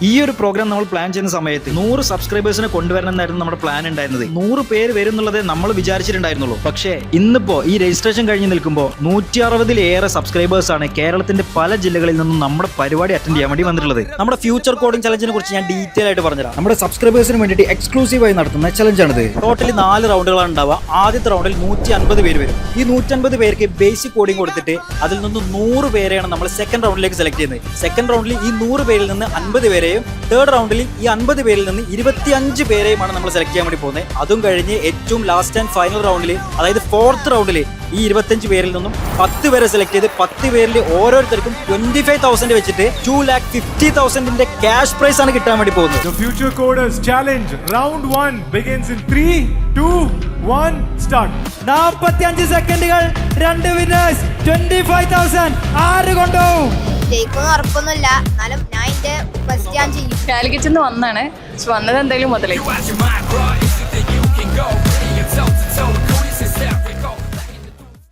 ഈ ഒരു പ്രോഗ്രാം നമ്മൾ പ്ലാൻ ചെയ്യുന്ന സമയത്ത് 100 സബ്സ്ക്രൈബേഴ്സിനെ കൊണ്ടുവരണം എന്നായിരുന്നു നമ്മുടെ പ്ലാൻ ഉണ്ടായിരുന്നത്. 100 പേര് വരും എന്നുള്ളതേ നമ്മൾ വിചാരിച്ചിട്ടുണ്ടായിരുന്നുള്ളൂ. പക്ഷേ ഇന്നിപ്പോ ഈ രജിസ്ട്രേഷൻ കഴിഞ്ഞ് നിൽക്കുമ്പോൾ 160-ലേറെ സബ്സ്ക്രൈബേഴ്സ് ആണ് കേരളത്തിന്റെ പല ജില്ലകളിൽ നിന്നും നമ്മുടെ പരിപാടി അറ്റൻഡ് ചെയ്യാൻ വേണ്ടി വന്നിട്ടുള്ളത്. നമ്മുടെ ഫ്യൂച്ചർ കോഡിംഗ് ചലഞ്ചിനെ കുറിച്ച് ഞാൻ ഡീറ്റെയിൽ ആയിട്ട് പറഞ്ഞുതരാം. നമ്മുടെ സബ്സ്ക്രൈബേഴ്സിന് വേണ്ടിയിട്ട് എക്സ്ക്ലൂസീവായി നടത്തുന്ന ചലഞ്ചാണിത്. ടോട്ടലി 4 റൗണ്ടുകളാണ് ഉണ്ടാവുക. ആദ്യത്തെ റൗണ്ടിൽ 150 പേര് വരും. ഈ 150 പേർക്ക് ബേസിക് കോഡിംഗ് കൊടുത്തിട്ട് അതിൽ നിന്ന് 100 പേരെയാണ് നമ്മൾ സെക്കൻഡ് റൗണ്ടിലേക്ക് സെലക്ട് ചെയ്യുന്നത്. സെക്കൻഡ് റൗണ്ടിൽ ഈ 100 പേരിൽ നിന്ന് 50 പേരെയും തേർഡ് റൗണ്ടിൽ ഈ 50 പേരിൽ നിന്ന് 25 പേരെയുമാണ് നമ്മൾ സെലക്ട് ചെയ്യാൻ വേണ്ടി പോകുന്നത്. അതും കഴിഞ്ഞ് ഏറ്റവും ലാസ്റ്റ് ആൻഡ് ഫൈനൽ റൗണ്ടിൽ, അതായത് ഫോർത്ത് റൗണ്ടിൽ ഈ 25 പേരിൽ നിന്നും 10 പേരെ സെലക്ട് ചെയ്ത് 10 പേരിൽ ഓരോരുത്തർക്കും 25,000 വെച്ചിട്ട് 2,50,000 ക്യാഷ് പ്രൈസ് ആണ് കിട്ടാൻ വേണ്ടി പോകുന്നത്. The Future Coders Challenge Round 1 begins in 3, 2, 1, start. 45 സെക്കൻഡുകൾ, 2 വിന്നേഴ്സ്, 25,000 ആര് കൊണ്ടുപോകും? ജയിക്കൊന്നും ഉറപ്പൊന്നുമില്ല, എന്നാലും ഞാൻ എന്റെ ബെസ്റ്റ് ഞാൻ ചെയ്യും. കാലിക്കറ്റ് വന്നാണ്, വന്നത് എന്തായാലും മുതലായി.